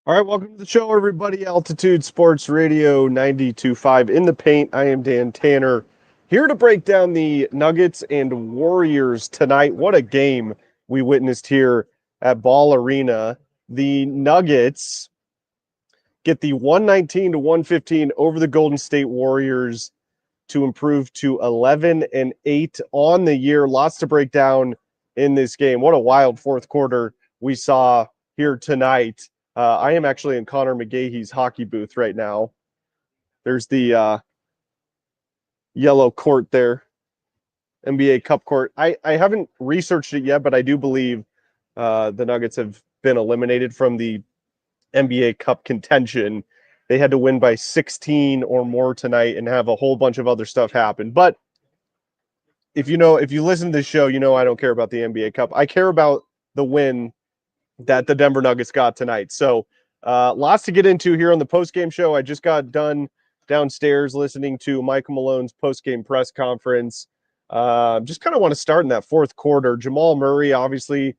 All right, welcome to the show, everybody. Altitude Sports Radio 92.5 in the paint. I am Dan Tanner, here to break down the Nuggets and Warriors tonight. What a game we witnessed here at Ball Arena. The Nuggets get the 119 to 115 over the Golden State Warriors to improve to 11-8 on the year. Lots to break down in this game. What a wild fourth quarter we saw here tonight. I am actually in Connor McGahee's hockey booth right now. There's the yellow court there, NBA Cup court. I haven't researched it yet, but I do believe the Nuggets have been eliminated from the NBA Cup contention. They had to win by 16 or more tonight and have a whole bunch of other stuff happen. But if you listen to this show, you know I don't care about the NBA Cup. I care about the win that the Denver Nuggets got tonight. So lots to get into here on the post-game show. I just got done downstairs listening to Michael Malone's post-game press conference. Just kind of want to start in that fourth quarter. Jamal Murray, obviously,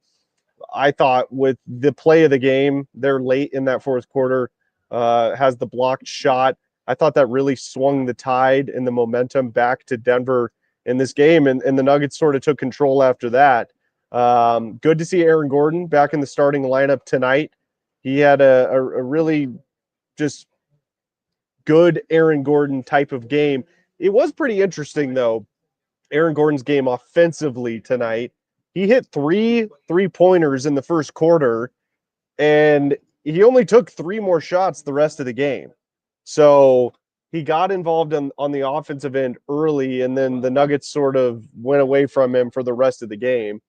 I thought with the play of the game, they're late in that fourth quarter, has the blocked shot. I thought that really swung the tide and the momentum back to Denver in this game, and the Nuggets sort of took control after that. Good to see Aaron Gordon back in the starting lineup tonight. He had a really just good Aaron Gordon type of game. It was pretty interesting, though, Aaron Gordon's game offensively tonight. He hit three three-pointers in the first quarter, and he only took three more shots the rest of the game. So he got involved on the offensive end early, and then the Nuggets sort of went away from him for the rest of the game.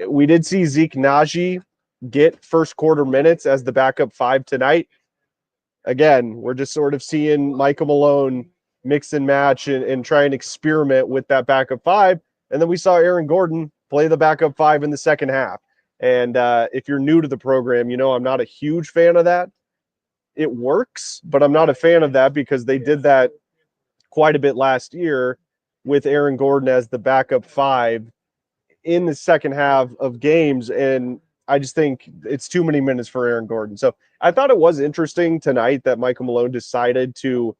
We did see Zeke Naji get first quarter minutes as the backup five tonight. Again, we're just sort of seeing Michael Malone mix and match and try and experiment with that backup five. And then we saw Aaron Gordon play the backup five in the second half. And if you're new to the program, you know I'm not a huge fan of that. It works, but I'm not a fan of that because they did that quite a bit last year with Aaron Gordon as the backup five in the second half of games, and I just think it's too many minutes for Aaron Gordon. So I thought it was interesting tonight that Michael Malone decided to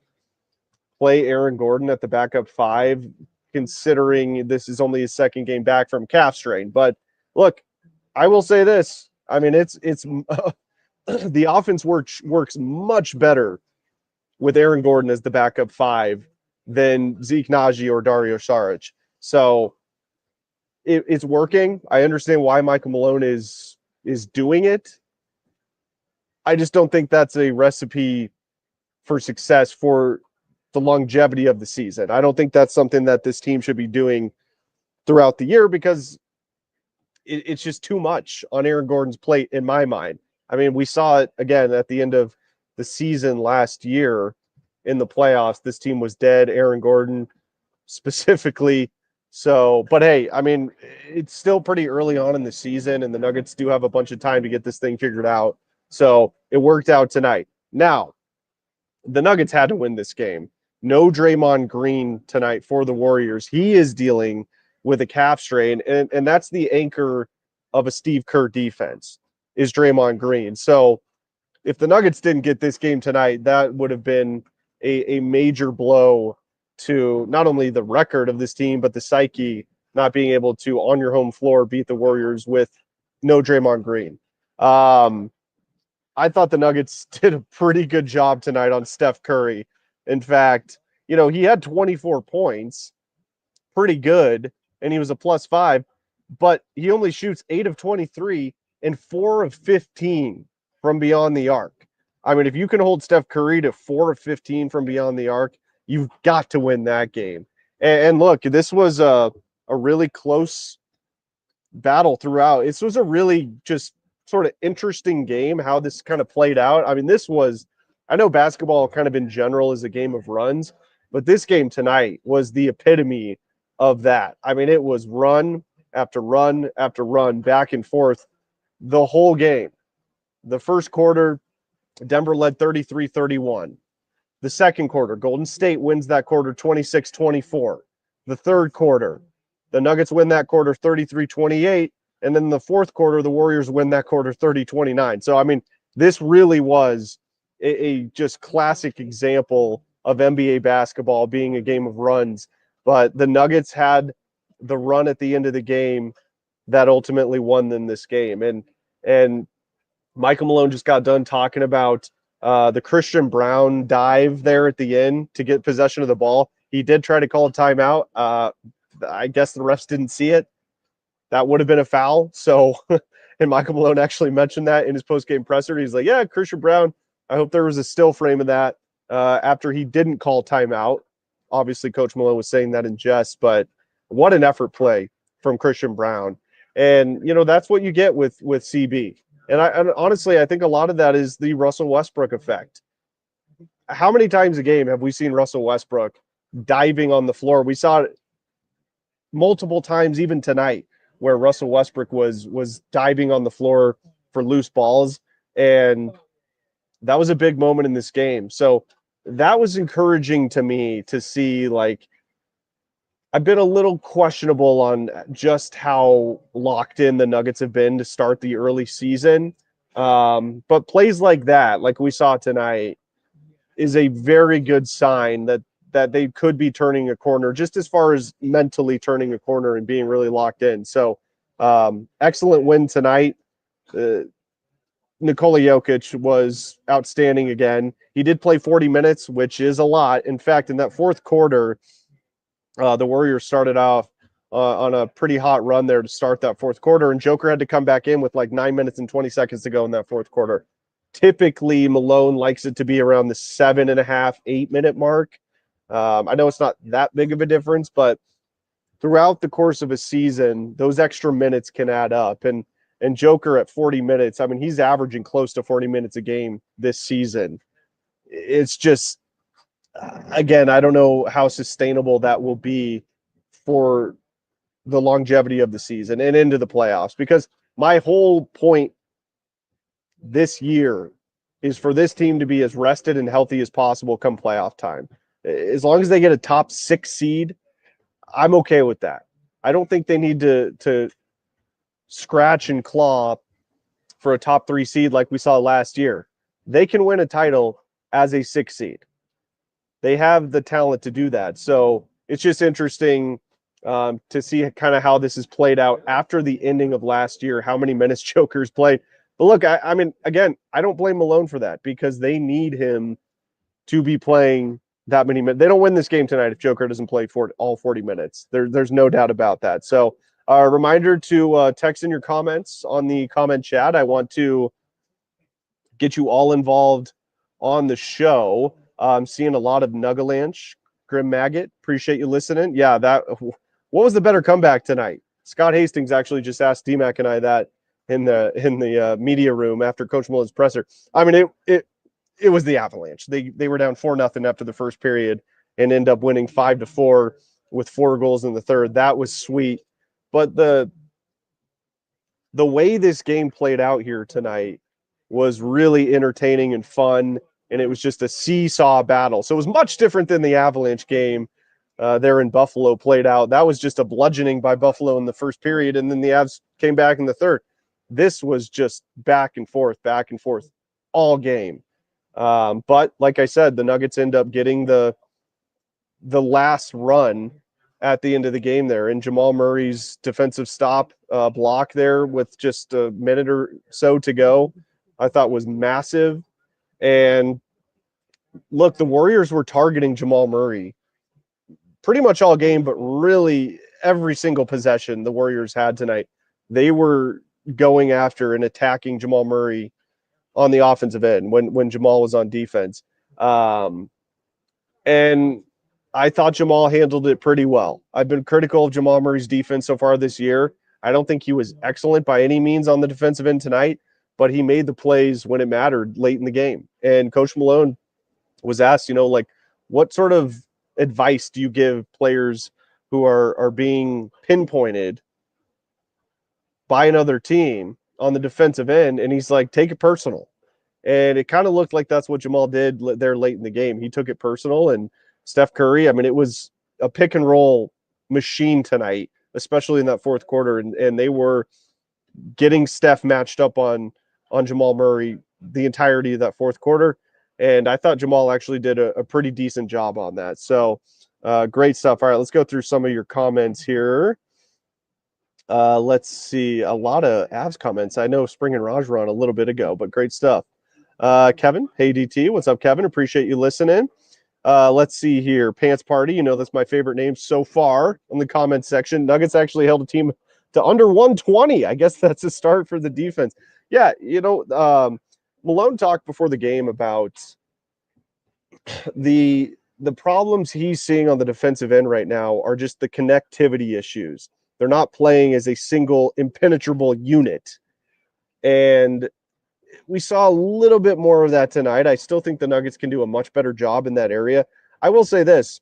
play Aaron Gordon at the backup five, considering this is only his second game back from calf strain. But look, I will say this. I mean, it's the offense works much better with Aaron Gordon as the backup five than Zeke Naji or Dario Saric. So it's working. I understand why Michael Malone is doing it. I just don't think that's a recipe for success for the longevity of the season. I don't think that's something that this team should be doing throughout the year because it's just too much on Aaron Gordon's plate in my mind. I mean, we saw it again at the end of the season last year in the playoffs. This team was dead. Aaron Gordon specifically. So, but hey, I mean, it's still pretty early on in the season, and the Nuggets do have a bunch of time to get this thing figured out. So it worked out tonight. Now, the Nuggets had to win this game. No Draymond Green tonight for the Warriors. He is dealing with a calf strain, and that's the anchor of a Steve Kerr defense, is Draymond Green. So if the Nuggets didn't get this game tonight, that would have been a major blow to not only the record of this team, but the psyche, not being able to, on your home floor, beat the Warriors with no Draymond Green. I thought the Nuggets did a pretty good job tonight on Steph Curry. In fact, he had 24 points, pretty good, and he was a +5, but he only shoots 8 of 23 and 4 of 15 from beyond the arc. I mean, if you can hold Steph Curry to 4 of 15 from beyond the arc, you've got to win that game. And look, this was a really close battle throughout. This was a really just sort of interesting game, how this kind of played out. I mean, I know basketball kind of in general is a game of runs, but this game tonight was the epitome of that. I mean, it was run after run after run, back and forth the whole game. The first quarter, Denver led 33-31. The second quarter, Golden State wins that quarter 26-24. The third quarter, the Nuggets win that quarter 33-28. And then the fourth quarter, the Warriors win that quarter 30-29. So, I mean, this really was a just classic example of NBA basketball being a game of runs. But the Nuggets had the run at the end of the game that ultimately won them this game. And Michael Malone just got done talking about the Christian Braun dive there at the end to get possession of the ball. He did try to call a timeout. I guess the refs didn't see it. That would have been a foul. So, and Michael Malone actually mentioned that in his post-game presser. He's like, yeah, Christian Braun, I hope there was a still frame of that after he didn't call timeout. Obviously, Coach Malone was saying that in jest, but what an effort play from Christian Braun. And, that's what you get with CB. And honestly, I think a lot of that is the Russell Westbrook effect. How many times a game have we seen Russell Westbrook diving on the floor? We saw it multiple times even tonight where Russell Westbrook was diving on the floor for loose balls, and that was a big moment in this game. So that was encouraging to me to see. Like, I've been a little questionable on just how locked in the Nuggets have been to start the early season. But plays like that, like we saw tonight, is a very good sign that they could be turning a corner, just as far as mentally turning a corner and being really locked in. So excellent win tonight. Nikola Jokic was outstanding again. He did play 40 minutes, which is a lot. In fact, in that fourth quarter, the Warriors started off on a pretty hot run there to start that fourth quarter, and Joker had to come back in with like 9 minutes and 20 seconds to go in that fourth quarter. Typically, Malone likes it to be around the 7.5, 8-minute mark. I know it's not that big of a difference, but throughout the course of a season, those extra minutes can add up. And Joker at 40 minutes, I mean, he's averaging close to 40 minutes a game this season. It's just, again, I don't know how sustainable that will be for the longevity of the season and into the playoffs, because my whole point this year is for this team to be as rested and healthy as possible come playoff time. As long as they get a top 6 seed, I'm okay with that. I don't think they need to scratch and claw for a top 3 seed like we saw last year. They can win a title as a 6 seed. They have the talent to do that. So it's just interesting to see kind of how this is played out after the ending of last year, how many minutes Joker's played. But look, I mean, again, I don't blame Malone for that, because they need him to be playing that many minutes. They don't win this game tonight if Joker doesn't play for all 40 minutes. There's no doubt about that. So a reminder to text in your comments on the comment chat. I want to get you all involved on the show. I'm seeing a lot of Nugalanche. Grim Maggot, appreciate you listening. Yeah, what was the better comeback tonight? Scott Hastings actually just asked DMAC and I that in the media room after Coach Malone's presser. I mean, it was the Avalanche. They were down 4-0 after the first period and end up winning 5-4 with 4 goals in the third. That was sweet. But the way this game played out here tonight was really entertaining and fun, and it was just a seesaw battle. So it was much different than the Avalanche game there in Buffalo played out. That was just a bludgeoning by Buffalo in the first period, and then the Avs came back in the third. This was just back and forth all game. But like I said, the Nuggets end up getting the last run at the end of the game there, and Jamal Murray's defensive stop block there with just a minute or so to go, I thought was massive. And look, the Warriors were targeting Jamal Murray pretty much all game, but really every single possession the Warriors had tonight, they were going after and attacking Jamal Murray on the offensive end when Jamal was on defense. And I thought Jamal handled it pretty well. I've been critical of Jamal Murray's defense so far this year. I don't think he was excellent by any means on the defensive end tonight, but he made the plays when it mattered late in the game. And Coach Malone was asked, like, what sort of advice do you give players who are being pinpointed by another team on the defensive end? And he's like, take it personal. And it kind of looked like that's what Jamal did there late in the game. He took it personal. And Steph Curry, I mean, it was a pick and roll machine tonight, especially in that fourth quarter. And they were getting Steph matched up on Jamal Murray the entirety of that fourth quarter. And I thought Jamal actually did a pretty decent job on that. So great stuff. All right, let's go through some of your comments here. Let's see. A lot of Avs comments. I know Spring and Raj were on a little bit ago, but great stuff. Kevin, hey DT, what's up, Kevin? Appreciate you listening. Let's see here. Pants Party, you know that's my favorite name so far in the comments section. Nuggets actually held a team to under 120. I guess that's a start for the defense. Yeah, Malone talked before the game about the problems he's seeing on the defensive end right now are just the connectivity issues. They're not playing as a single impenetrable unit. And we saw a little bit more of that tonight. I still think the Nuggets can do a much better job in that area. I will say this.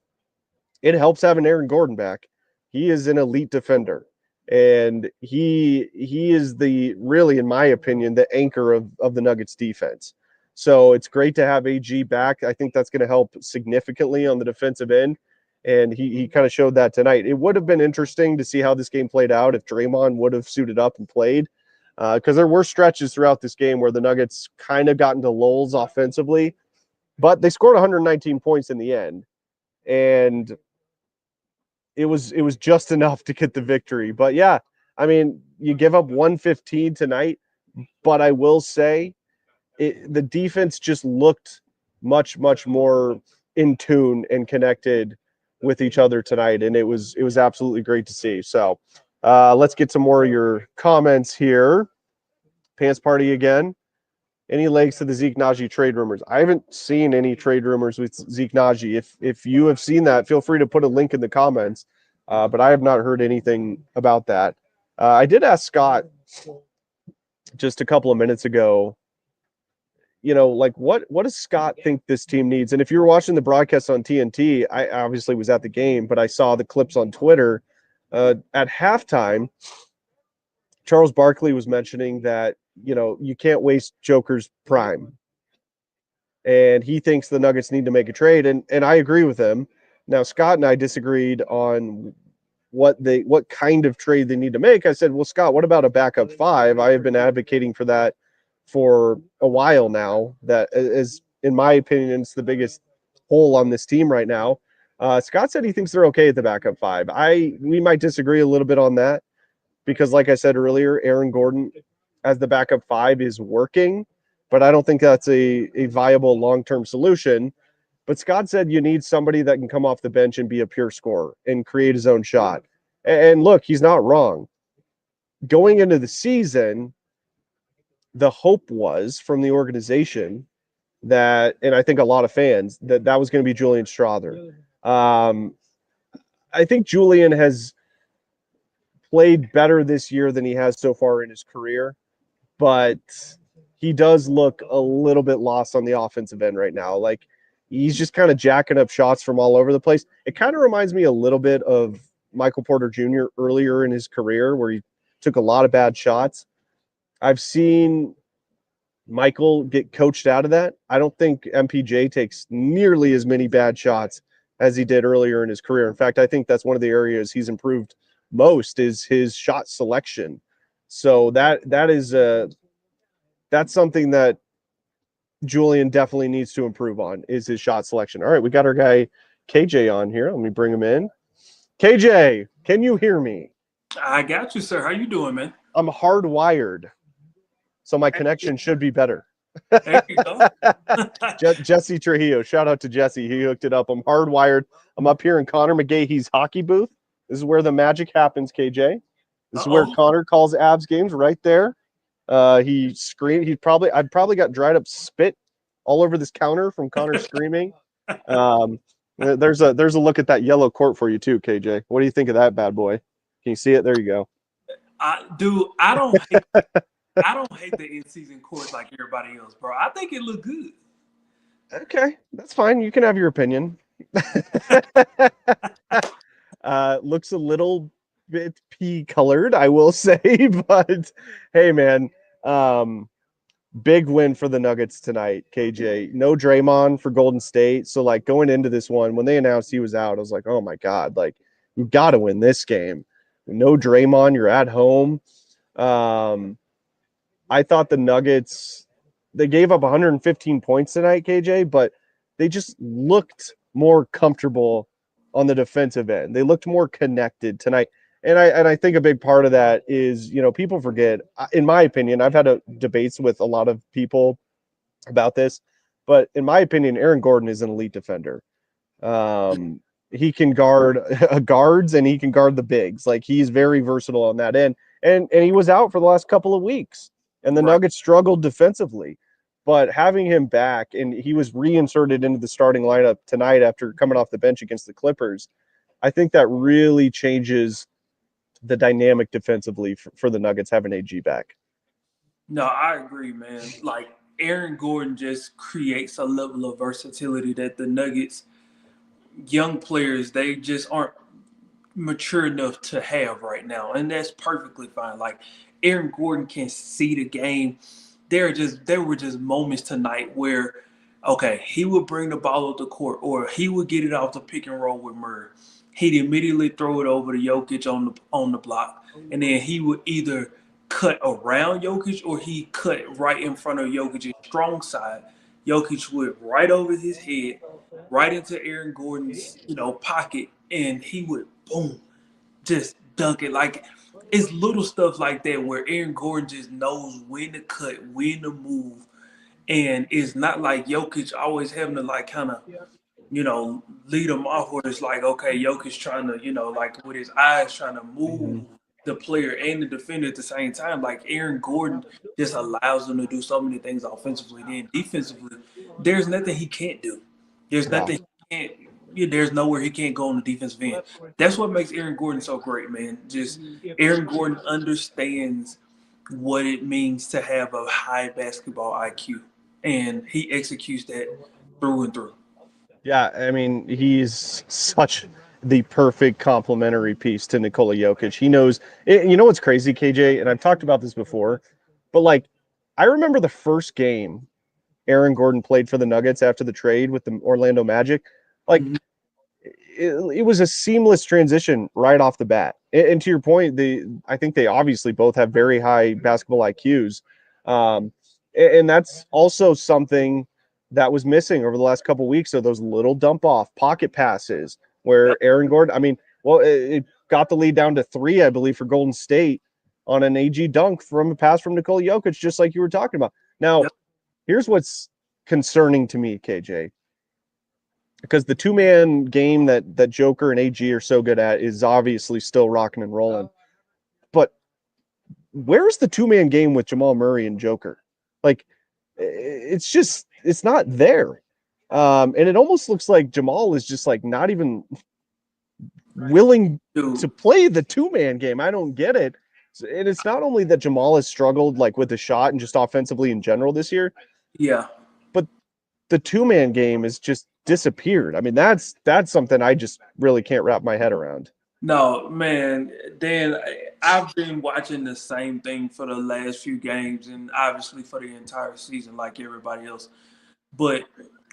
It helps having Aaron Gordon back. He is an elite defender. And he is really, in my opinion, the anchor of the Nuggets defense. So it's great to have AG back. I think that's going to help significantly on the defensive end. And he kind of showed that tonight. It would have been interesting to see how this game played out if Draymond would have suited up and played. Because there were stretches throughout this game where the Nuggets kind of got into lulls offensively. But they scored 119 points in the end. And it was just enough to get the victory. But yeah, I mean, you give up 115 tonight, but I will say the defense just looked much, much more in tune and connected with each other tonight, and it was absolutely great to see. So let's get some more of your comments here. Pants Party again. Any legs to the Zeke Naji trade rumors? I haven't seen any trade rumors with Zeke Naji. If you have seen that, feel free to put a link in the comments. But I have not heard anything about that. I did ask Scott just a couple of minutes ago, what does Scott think this team needs? And if you were watching the broadcast on TNT, I obviously was at the game, but I saw the clips on Twitter. At halftime, Charles Barkley was mentioning that, you can't waste Joker's prime. And he thinks the Nuggets need to make a trade. And I agree with him. Now, Scott and I disagreed on what kind of trade they need to make. I said, well, Scott, what about a backup five? I have been advocating for that for a while now. That is, in my opinion, it's the biggest hole on this team right now. Scott said he thinks they're okay at the backup five. We might disagree a little bit on that because, like I said earlier, Aaron Gordon as the backup five is working, but I don't think that's a viable long-term solution. But Scott said you need somebody that can come off the bench and be a pure scorer and create his own shot. And look, he's not wrong. Going into the season, the hope was from the organization that, and I think a lot of fans, that was going to be Julian Strawther. I think Julian has played better this year than he has so far in his career, but he does look a little bit lost on the offensive end right now. Like, he's just kind of jacking up shots from all over the place. It kind of reminds me a little bit of Michael Porter Jr. earlier in his career where he took a lot of bad shots. I've seen Michael get coached out of that. I don't think MPJ takes nearly as many bad shots as he did earlier in his career. In fact, I think that's one of the areas he's improved most is his shot selection. So that's something that Julian definitely needs to improve on is his shot selection. All right, we got our guy KJ on here. Let me bring him in. KJ, can you hear me? I got you, sir. How you doing, man? I'm hardwired, so my connection should be better. There you go. Jesse Trujillo. Shout out to Jesse. He hooked it up. I'm hardwired. I'm up here in Connor McGahee's hockey booth. This is where the magic happens, KJ. This is where Connor calls Avs games right there. He screamed. I've probably got dried up spit all over this counter from Connor screaming. There's a look at that yellow court for you too, KJ. What do you think of that bad boy? Can you see it? There you go. I don't hate the in-season court like everybody else, bro. I think it looked good. Okay, that's fine. You can have your opinion. Looks a little bit pea colored, I will say, but hey, man, big win for the Nuggets tonight, KJ. No Draymond for Golden State. So, like, going into this one, when they announced he was out, I was like, oh my God, like, you got to win this game. No Draymond, you're at home. I thought the Nuggets they gave up 115 points tonight, KJ, but they just looked more comfortable on the defensive end. They looked more connected tonight. And I think a big part of that is, people forget, in my opinion, I've had debates with a lot of people about this, but in my opinion, Aaron Gordon is an elite defender. He can guard guards and he can guard the bigs. Like, he's very versatile on that end. And he was out for the last couple of weeks, and the Nuggets struggled defensively. But having him back, and he was reinserted into the starting lineup tonight after coming off the bench against the Clippers, I think that really changes the dynamic defensively for the Nuggets having AG back. No, I agree, man. Like, Aaron Gordon just creates a level of versatility that the Nuggets young players, they just aren't mature enough to have right now. And that's perfectly fine. Like, Aaron Gordon can see the game. There were just moments tonight where, okay, he would bring the ball up the court, or he would get it off the pick and roll with Murray. He'd immediately throw it over to Jokic on the block, and then he would either cut around Jokic or he cut right in front of Jokic's strong side. Jokic would right over his head, right into Aaron Gordon's pocket, and he would boom, just dunk it. Like, it's little stuff like that where Aaron Gordon just knows when to cut, when to move, and it's not like Jokic always having to like kind of lead them off where it's like, okay, Jokic trying to, like with his eyes trying to move the player and the defender at the same time. Like, Aaron Gordon just allows them to do so many things offensively. Then defensively, there's nothing he can't do. There's nothing he can't. There's nowhere he can't go on the defensive end. That's what makes Aaron Gordon so great, man. Just Aaron Gordon understands what it means to have a high basketball IQ, and he executes that through and through. Yeah, I mean, he's such the perfect complementary piece to Nikola Jokic. He knows, what's crazy, KJ, and I've talked about this before, but like, I remember the first game Aaron Gordon played for the Nuggets after the trade with the Orlando Magic. Like, it was a seamless transition right off the bat. And to your point, I think they obviously both have very high basketball IQs. And that's also something that was missing over the last couple of weeks. So those little dump off pocket passes where Aaron Gordon, it got the lead down to 3, I believe, for Golden State on an AG dunk from a pass from Nikola Jokic, just like you were talking about. Now, here's what's concerning to me, KJ, because the two-man game that Joker and AG are so good at is obviously still rocking and rolling. But where's the two-man game with Jamal Murray and Joker? Like, it's not there. And it almost looks like Jamal is just like not even willing to play the two-man game. I don't get it. And it's not only that Jamal has struggled like with the shot and just offensively in general this year. Yeah. But the two-man game has just disappeared. I mean, that's something I just really can't wrap my head around. No, man, Dan, I've been watching the same thing for the last few games and obviously for the entire season like everybody else. But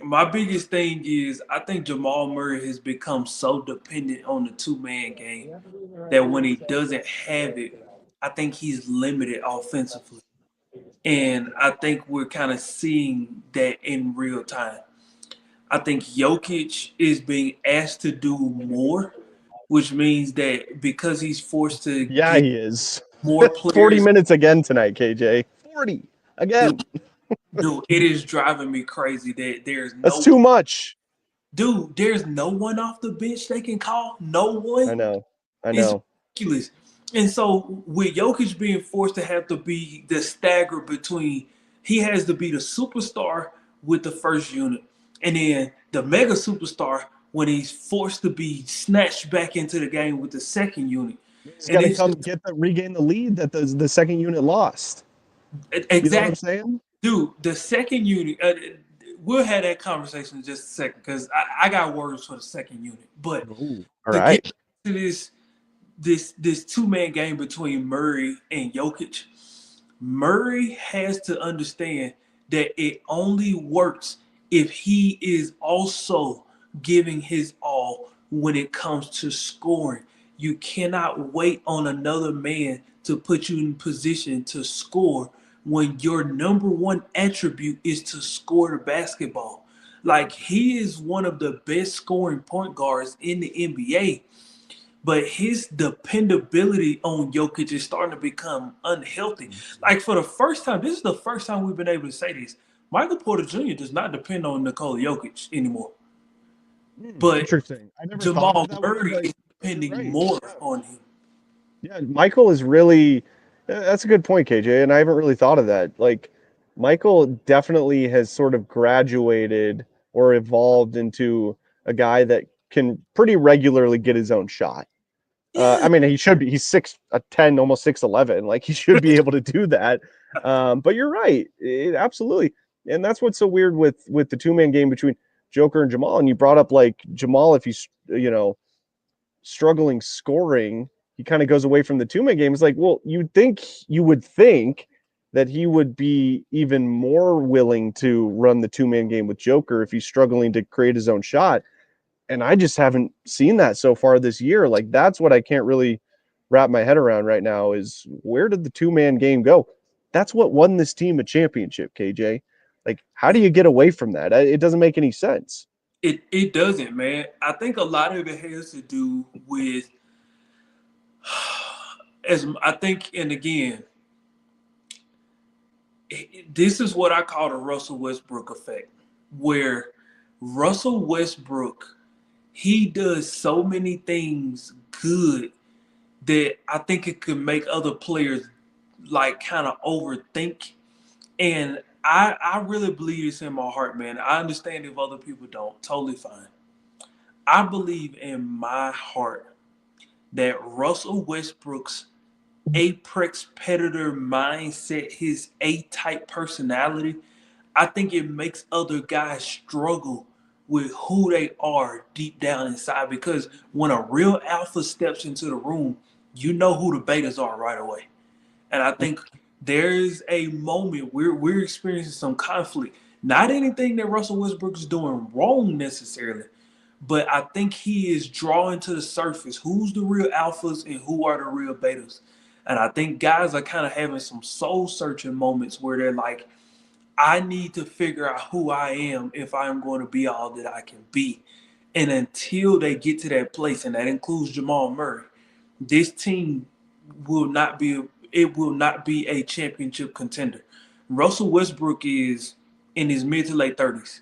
my biggest thing is I think Jamal Murray has become so dependent on the two-man game that when he doesn't have it, I think he's limited offensively. And I think we're kind of seeing that in real time. I think Jokic is being asked to do more, which means that because he's forced to get he is more players. 40 minutes again tonight, KJ. 40 again. Dude, it is driving me crazy that there's That's too much. Dude, there's no one off the bench they can call. No one. I know. It's ridiculous. And so with Jokic being forced to have to be the stagger between, he has to be the superstar with the first unit, and then the mega superstar when he's forced to be snatched back into the game with the second unit. He's got to come regain the lead that the second unit lost. Exactly. You know what I'm saying? Dude, the second unit, we'll have that conversation in just a second because I got words for the second unit. But all right. Get to this two-man game between Murray and Jokic, Murray has to understand that it only works if he is also giving his all when it comes to scoring. You cannot wait on another man to put you in position to score when your number one attribute is to score the basketball. Like he is one of the best scoring point guards in the NBA, but his dependability on Jokic is starting to become unhealthy. Like for the first time, this is the first time we've been able to say this. Michael Porter Jr. does not depend on Nikola Jokic anymore, but Interesting. I never thought of Jamal it that way, Murray but is you're depending right. more on him. Yeah, Michael is really that's a good point, KJ, and I haven't really thought of that. Like Michael definitely has sort of graduated or evolved into a guy that can pretty regularly get his own shot. I Yeah, mean, he should be. He's 6'10", almost 6'11". Like he should be able to do that. But you're right, absolutely, and that's what's so weird with the two-man game between Joker and Jamal. And you brought up like Jamal, if he's struggling scoring, he kind of goes away from the two-man game. It's like, well, you would think that he would be even more willing to run the two-man game with Joker if he's struggling to create his own shot. And I just haven't seen that so far this year. Like that's what I can't really wrap my head around right now is where did the two-man game go? That's what won this team a championship, KJ. Like, how do you get away from that? It doesn't make any sense. it doesn't, man. I think a lot of it has to do with as I think, and again, this is what I call the Russell Westbrook effect, where Russell Westbrook he does so many things good that I think it could make other players like kind of overthink. And I really believe this in my heart, man. I understand if other people don't, totally fine. I believe in my heart that Russell Westbrook's apex predator mindset, his A-type personality, I think it makes other guys struggle with who they are deep down inside because when a real alpha steps into the room, you know who the betas are right away. And I think there's a moment where we're experiencing some conflict. Not anything that Russell Westbrook is doing wrong necessarily, but I think he is drawing to the surface who's the real alphas and who are the real betas. And I think guys are kind of having some soul searching moments where they're like, I need to figure out who I am if I'm going to be all that I can be. And until they get to that place, and that includes Jamal Murray, this team will not be a championship contender. Russell Westbrook is in his mid to late 30s.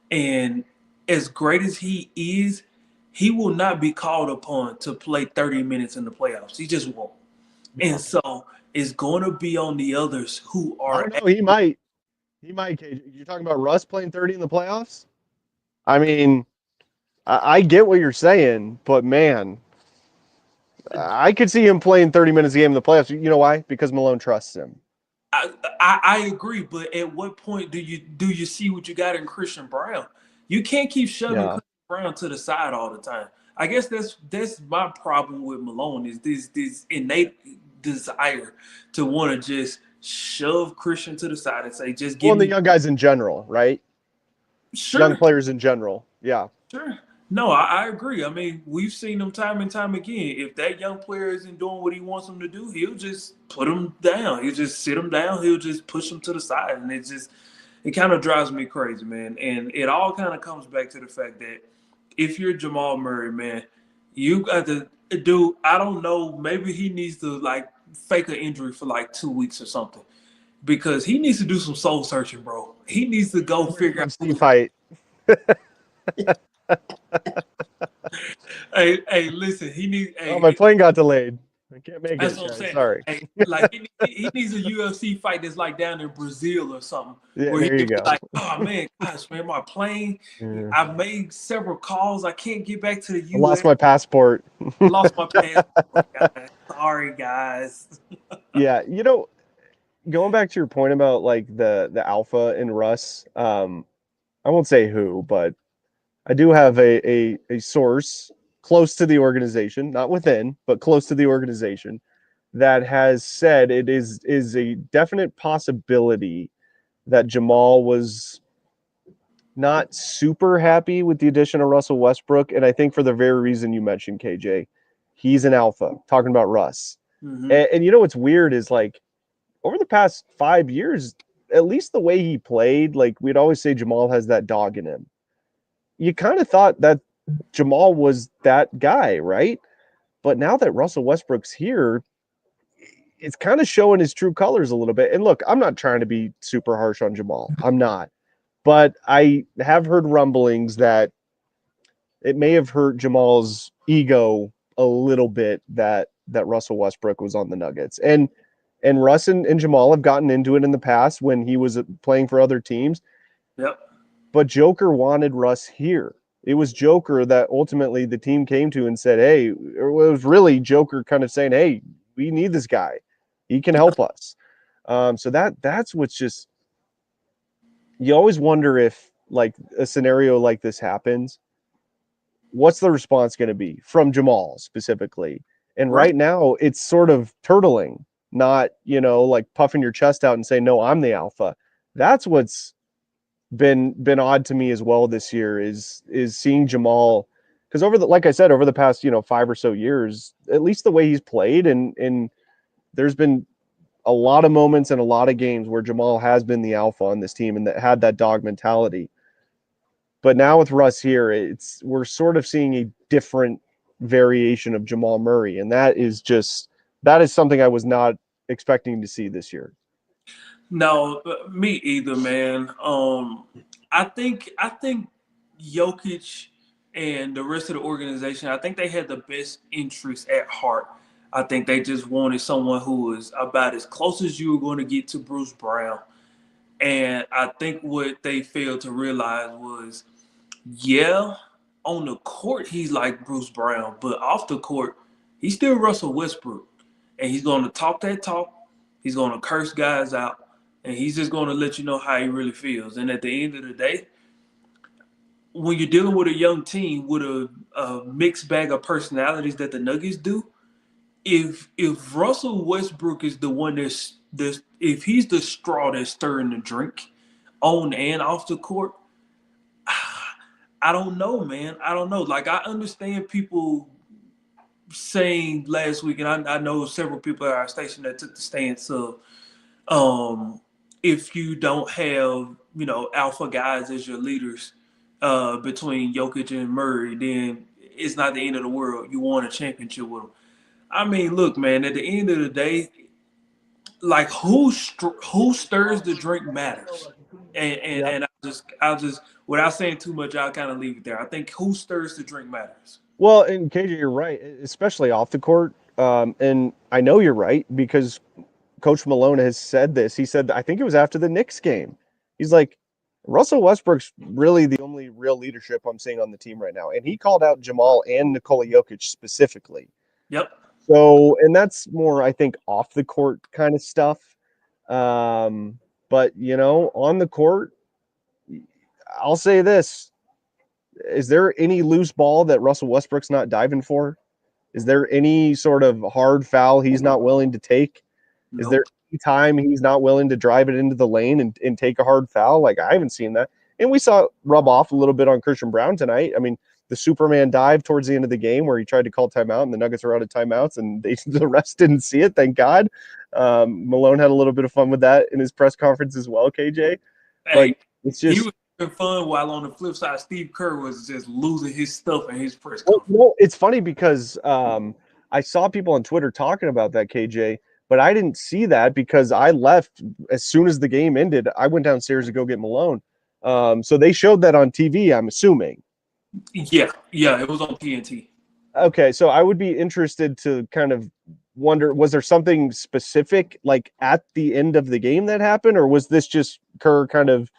And as great as he is, he will not be called upon to play 30 minutes in the playoffs. He just won't. And so it's going to be on the others who I are don't know. He might. He might, KJ. You're talking about Russ playing 30 in the playoffs? I mean, I get what you're saying, but man, I could see him playing 30 minutes a game in the playoffs. You know why? Because Malone trusts him. I agree, but at what point do you see what you got in Christian Brown? You can't keep shoving Yeah. Christian Brown to the side all the time. I guess that's my problem with Malone is this innate desire to want to just shove Christian to the side and say, just Well, give and the me young guys in general, right? Young sure, players in general. Yeah. sure. No, I agree. I mean, we've seen him time and time again. If that young player isn't doing what he wants him to do, he'll just put him down. He'll just sit him down. He'll just push him to the side, and it kind of drives me crazy, man. And it all kind of comes back to the fact that if you're Jamal Murray, man, you got to do. I don't know. Maybe he needs to like fake an injury for like 2 weeks or something because he needs to do some soul searching, bro. He needs to go figure out. UFC fight. Hey, listen. He needs. Oh, my Hey, plane got delayed. I can't make that's it, what I'm guys. saying. Sorry. Hey, like he needs a UFC fight that's like down in Brazil or something, Yeah, where he there you can be go. like, "Oh man, gosh, man, my plane. Yeah. I've made several calls. I can't get back to the I lost U.S. my passport. Lost my passport, guys. Sorry, guys." Yeah, going back to your point about like the alpha in Russ, I won't say who, but I do have a source close to the organization, not within, but close to the organization, that has said it is a definite possibility that Jamal was not super happy with the addition of Russell Westbrook, and I think for the very reason you mentioned, KJ, he's an alpha. Talking about Russ, Mm-hmm. and you know what's weird is like over the past 5 years, at least the way he played, like we'd always say Jamal has that dog in him. You kind of thought that Jamal was that guy, right? But now that Russell Westbrook's here, it's kind of showing his true colors a little bit. And look, I'm not trying to be super harsh on Jamal. I'm not. But I have heard rumblings that it may have hurt Jamal's ego a little bit that Russell Westbrook was on the Nuggets. And Russ and Jamal have gotten into it in the past when he was playing for other teams. Yep. But Joker wanted Russ here. It was Joker that ultimately the team came to and said, hey, it was really Joker kind of saying, hey, we need this guy. He can help us. So that's what's just, you always wonder if like a scenario like this happens, what's the response going to be from Jamal specifically? And right now it's sort of turtling, not, like puffing your chest out and saying, no, I'm the alpha. That's what's been odd to me as well this year is seeing Jamal, because like I said, over the past, 5 or so years, at least the way he's played and there's been a lot of moments and a lot of games where Jamal has been the alpha on this team and that had that dog mentality. But now with Russ here, we're sort of seeing a different variation of Jamal Murray, and that is something I was not expecting to see this year. No, me either, man. I think Jokic and the rest of the organization, I think they had the best interest at heart. I think they just wanted someone who was about as close as you were going to get to Bruce Brown. And I think what they failed to realize was, on the court, he's like Bruce Brown, but off the court, he's still Russell Westbrook. And he's going to talk that talk. He's going to curse guys out. And he's just going to let you know how he really feels. And at the end of the day, when you're dealing with a young team with a mixed bag of personalities that the Nuggets do, if Russell Westbrook is the one that's if he's the straw that's stirring the drink on and off the court, I don't know, man. I don't know. Like, I understand people saying last week, and I know several people at our station that took the stance of if you don't have, alpha guys as your leaders between Jokic and Murray, then it's not the end of the world. You won a championship with them. I mean, look, man, at the end of the day, like who stirs the drink matters. And I'll just without saying too much, I'll kind of leave it there. I think who stirs the drink matters. Well, and KJ, you're right, especially off the court. And I know you're right because Coach Malone has said this. He said, I think it was after the Knicks game. He's like, Russell Westbrook's really the only real leadership I'm seeing on the team right now. And he called out Jamal and Nikola Jokic specifically. Yep. So, and that's more, I think, off the court kind of stuff. But, on the court, I'll say this. Is there any loose ball that Russell Westbrook's not diving for? Is there any sort of hard foul he's not willing to take? Nope. Is there any time he's not willing to drive it into the lane and take a hard foul? Like, I haven't seen that. And we saw it rub off a little bit on Christian Brown tonight. I mean, the Superman dive towards the end of the game where he tried to call timeout and the Nuggets are out of timeouts and the refs didn't see it, thank God. Malone had a little bit of fun with that in his press conference as well, KJ. Hey, it's just, he was having fun while on the flip side, Steve Kerr was just losing his stuff in his press conference. Well, it's funny because I saw people on Twitter talking about that, KJ, but I didn't see that because I left as soon as the game ended. I went downstairs to go get Malone. So they showed that on TV, I'm assuming. Yeah, it was on TNT. Okay, so I would be interested to kind of wonder, was there something specific like at the end of the game that happened, or was this just Kerr kind of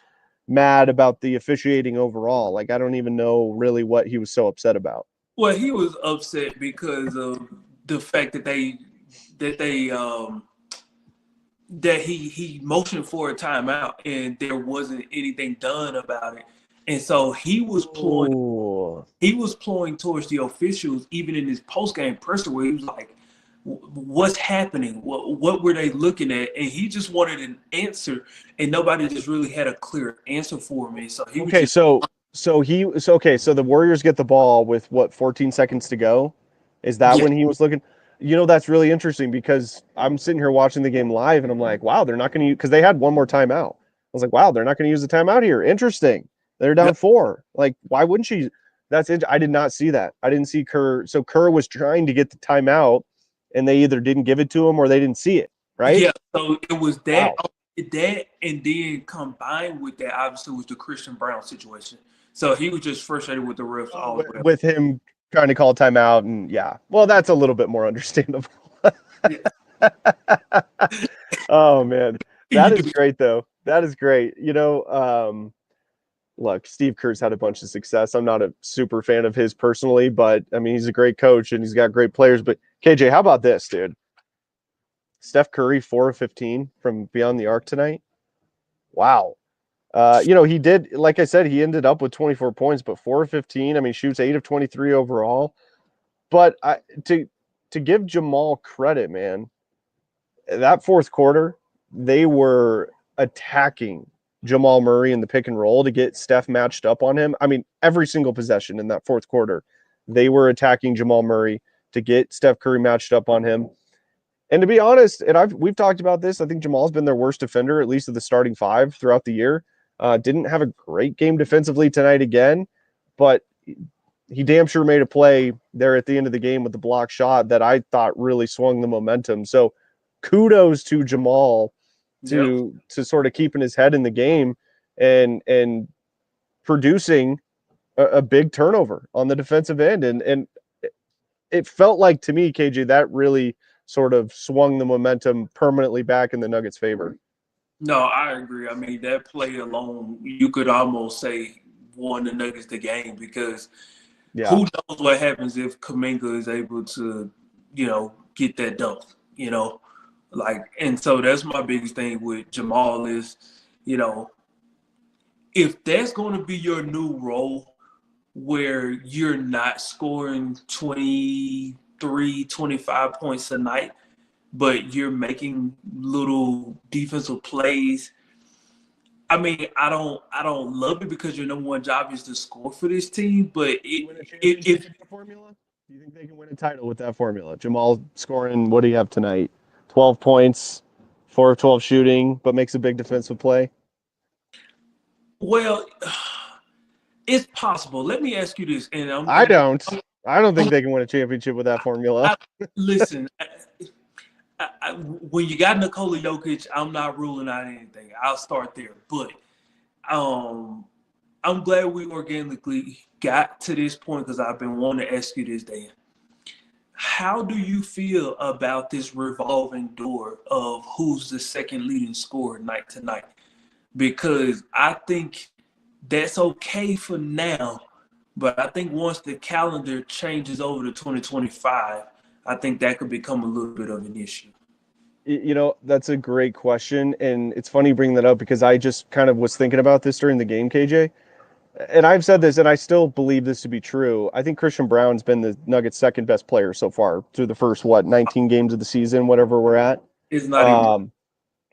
mad about the officiating overall? Like, I don't even know really what he was so upset about. Well, he was upset because of the fact that he motioned for a timeout and there wasn't anything done about it. And so he was pulling towards the officials, even in his post-game presser where he was like, what's happening? What were they looking at? And he just wanted an answer, and nobody just really had a clear answer for me. So he was so the Warriors get the ball with 14 seconds to go. Is that when he was looking? That's really interesting because I'm sitting here watching the game live and I'm like, wow, they're not going to use, because they had one more timeout. I was like, wow, they're not going to use the timeout here. Interesting. They're down Yep. 4. Like, why wouldn't she? That's it. I did not see that. I didn't see Kerr. So Kerr was trying to get the timeout and they either didn't give it to him or they didn't see it. Right. Yeah. So it was that, Wow. that, and then combined with that, obviously, was the Christian Brown situation. So he was just frustrated with the refs all the way. With him trying to call timeout. And yeah, well, that's a little bit more understandable. Oh, man. That is great, though. That is great. Look, Steve Kerr's had a bunch of success. I'm not a super fan of his personally, but I mean, he's a great coach and he's got great players. But KJ, how about this, dude? Steph Curry, 4 of 15 from beyond the arc tonight. Wow. He did, like I said, he ended up with 24 points, but 4 of 15. I mean, shoots 8 of 23 overall. But to give Jamal credit, man, that fourth quarter, they were attacking Jamal Murray in the pick and roll to get Steph matched up on him. I mean, every single possession in that fourth quarter, they were attacking Jamal Murray to get Steph Curry matched up on him. And to be honest, and we've talked about this, I think Jamal's been their worst defender, at least of the starting 5 throughout the year. Didn't have a great game defensively tonight again, but he damn sure made a play there at the end of the game with the block shot that I thought really swung the momentum. So kudos to Jamal to sort of keeping his head in the game and producing a big turnover on the defensive end. And it felt like to me, KJ, that really sort of swung the momentum permanently back in the Nuggets' favor. No, I agree. I mean, that play alone, you could almost say won the Nuggets the game because who knows what happens if Kuminga is able to, get that dunk, and so that's my biggest thing with Jamal is, if that's going to be your new role where you're not scoring 23, 25 points a night, but you're making little defensive plays. I mean, I don't love it because your number one job is to score for this team, but if formula, do you think they can win a title with that formula? Jamal scoring, what do you have tonight? 12 points, 4 of 12 shooting, but makes a big defensive play. Well, it's possible. Let me ask you this, and I don't think they can win a championship with that formula. Listen. When you got Nikola Jokic, I'm not ruling out anything. I'll start there. But I'm glad we organically got to this point because I've been wanting to ask you this, Dan. How do you feel about this revolving door of who's the second leading scorer night to night? Because I think that's okay for now, but I think once the calendar changes over to 2025, I think that could become a little bit of an issue. That's a great question. And it's funny you bring that up because I just kind of was thinking about this during the game, KJ. And I've said this, and I still believe this to be true. I think Christian Brown's been the Nuggets' second best player so far through the first, 19 games of the season, whatever we're at. It's not even.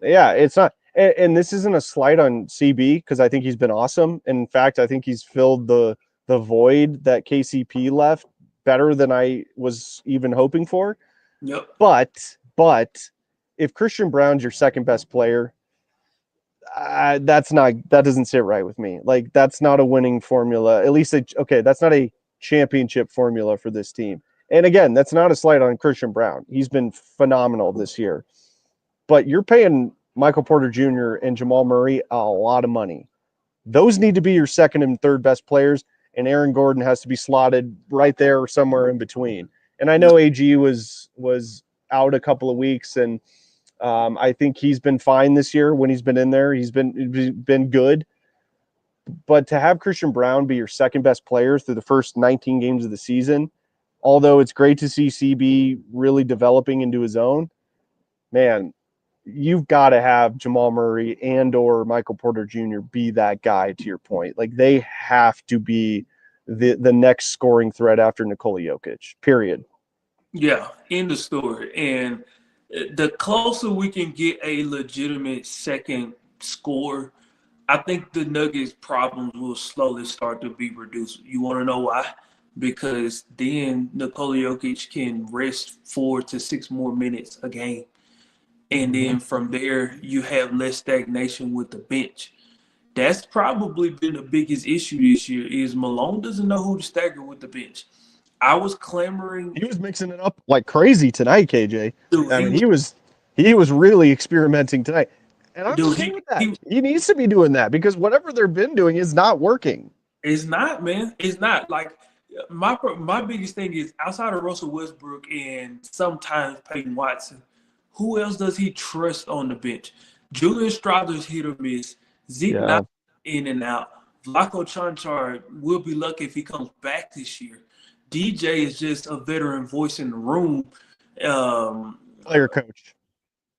Yeah, it's not. And this isn't a slight on CB because I think he's been awesome. In fact, I think he's filled the void that KCP left better than I was even hoping for. Yep. But if Christian Brown's your second best player, that doesn't sit right with me. Like, that's not a winning formula. At least, that's not a championship formula for this team. And again, that's not a slight on Christian Brown. He's been phenomenal this year. But you're paying Michael Porter Jr. and Jamal Murray a lot of money. Those need to be your second and third best players, and Aaron Gordon has to be slotted right there or somewhere in between. And I know AG was out a couple of weeks, and I think he's been fine this year when he's been in there. He's been good. But to have Christian Brown be your second best player through the first 19 games of the season, although it's great to see CB really developing into his own, man, you've got to have Jamal Murray and or Michael Porter Jr. be that guy, to your point. Like, they have to be the next scoring threat after Nikola Jokic, period. Yeah, end of story. And the closer we can get a legitimate second score, I think the Nuggets' problems will slowly start to be reduced. You want to know why? because then Nikola Jokic can rest 4 to 6 more minutes a game. And then from there, you have less stagnation with the bench. That's probably been the biggest issue this year is Malone doesn't know who to stagger with the bench. I was clamoring. He was mixing it up like crazy tonight, KJ. Dude, I mean, he was really experimenting tonight. And I'm dude, okay with that. He needs to be doing that because whatever they've been doing is not working. It's not, man. It's not. Like, my biggest thing is outside of Russell Westbrook and sometimes Peyton Watson, who else does he trust on the bench? Julian Strawther's hit or miss. Zeke not in and out. Vlaco Chanchar will be lucky if he comes back this year. DJ is just a veteran voice in the room. Player coach.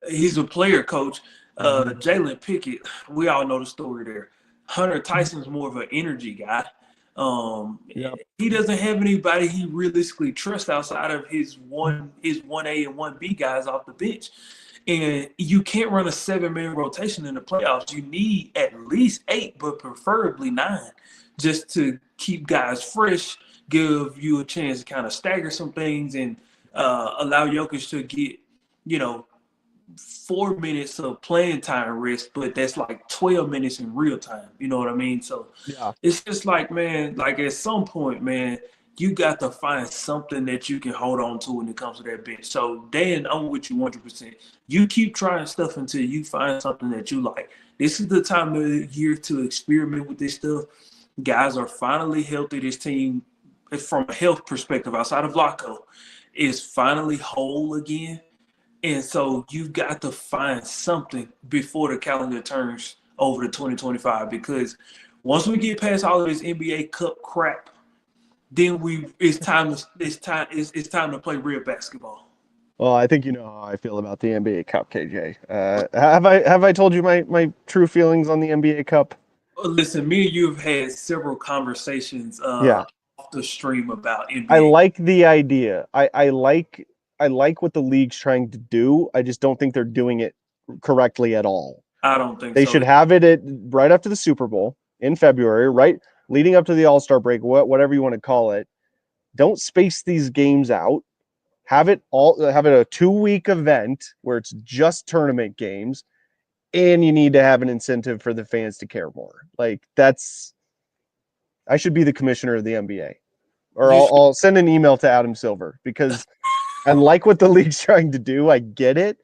He's a player coach. Jalen Pickett, we all know the story there. Hunter Tyson's more of an energy guy. He doesn't have anybody he realistically trusts outside of his 1A and 1B guys off the bench. And you can't run a 7-man rotation in the playoffs. You need at least 8, but preferably 9, just to keep guys fresh, give you a chance to kind of stagger some things and allow Jokic to get, 4 minutes of playing time rest, but that's like 12 minutes in real time. You know what I mean? So it's just like, man, like at some point, man, you got to find something that you can hold on to when it comes to that bench. So, Dan, I'm with you 100%. You keep trying stuff until you find something that you like. This is the time of the year to experiment with this stuff. Guys are finally healthy. This team, from a health perspective, outside of Vlaco, is finally whole again. And so you've got to find something before the calendar turns over to 2025, because once we get past all of this NBA Cup crap, then it's time to play real basketball. Well, I think you know how I feel about the NBA Cup, KJ. Have I told you my true feelings on the NBA Cup? Listen, me and you have had several conversations off the stream about NBA. I like the idea. I like what the league's trying to do. I just don't think they're doing it correctly at all. I don't think they should have it right after the Super Bowl in February, right leading up to the All-Star break, whatever you want to call it. Don't space these games out. Have it a 2-week event where it's just tournament games, and you need to have an incentive for the fans to care more. Like, I should be the commissioner of the NBA, or I'll send an email to Adam Silver, because I like what the league's trying to do. I get it.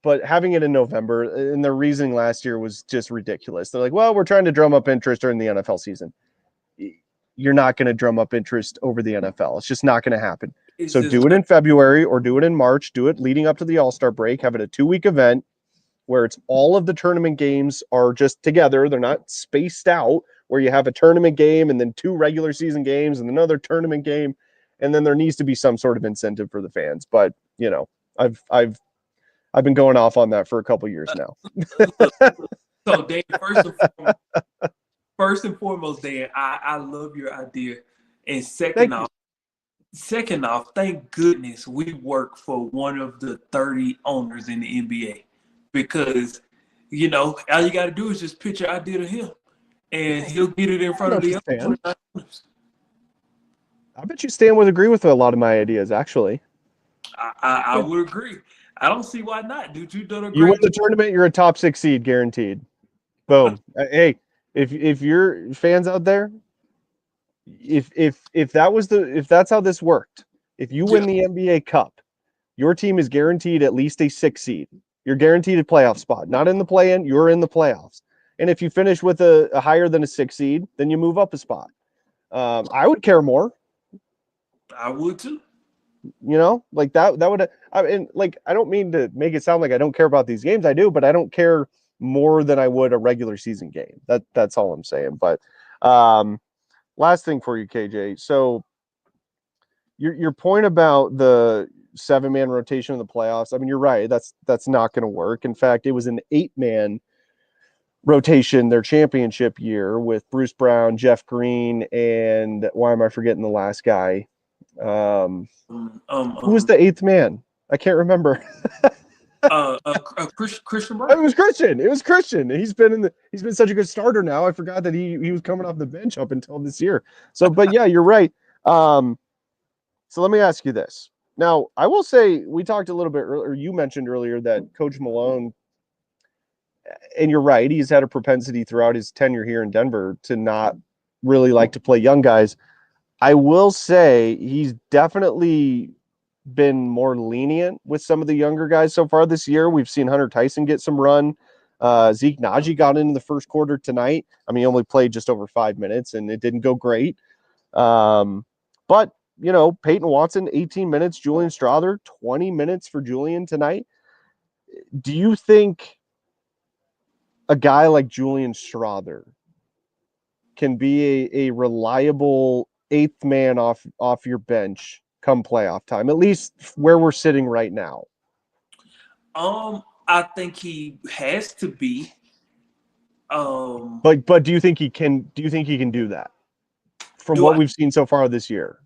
But having it in November, and their reasoning last year was just ridiculous. They're like, well, we're trying to drum up interest during the NFL season. You're not going to drum up interest over the NFL. It's just not going to happen. So do it in February or do it in March. Do it leading up to the All-Star break. Have it a 2-week event where it's all of the tournament games are just together. They're not spaced out, where you have a tournament game and then 2 regular season games and another tournament game. And then there needs to be some sort of incentive for the fans. But, I've been going off on that for a couple years now. So, Dave, first and foremost, Dan, I love your idea. And second off, thank goodness we work for one of the 30 owners in the NBA, because, all you got to do is just pitch your idea to him, and he'll get it in front of the other owners. I bet you Stan would agree with a lot of my ideas, actually. I would agree. I don't see why not, dude. You've done a great You win the tournament, you're a top 6 seed, guaranteed. Boom. Hey, if you're fans out there, if that's how this worked, if you win the NBA Cup, your team is guaranteed at least a 6 seed. You're guaranteed a playoff spot. Not in the play-in, you're in the playoffs. And if you finish with a higher than a 6 seed, then you move up a spot. I would care more. I would too. Like that would, I don't mean to make it sound like I don't care about these games. I do, but I don't care more than I would a regular season game. That's all I'm saying. But last thing for you, KJ. So your point about the 7-man rotation in the playoffs, I mean, you're right. That's not going to work. In fact, it was an 8-man rotation their championship year with Bruce Brown, Jeff Green, and why am I forgetting the last guy? Who was the 8th man? I can't remember. Christian Brown. It was Christian. He's been such a good starter now. I forgot that he was coming off the bench up until this year. So, but yeah, you're right. So let me ask you this. Now, I will say we talked a little bit earlier. You mentioned earlier that Coach Malone, and you're right, he's had a propensity throughout his tenure here in Denver to not really like to play young guys. I will say he's definitely been more lenient with some of the younger guys so far this year. We've seen Hunter Tyson get some run. Zeke Naji got into the first quarter tonight. I mean, he only played just over 5 minutes, and it didn't go great. But, Peyton Watson, 18 minutes. Julian Strother, 20 minutes for Julian tonight. Do you think a guy like Julian Strother can be a reliable eighth man off your bench come playoff time, at least where we're sitting right now? I think he has to be. But do you think he can? Do you think he can do that from what we've seen so far this year?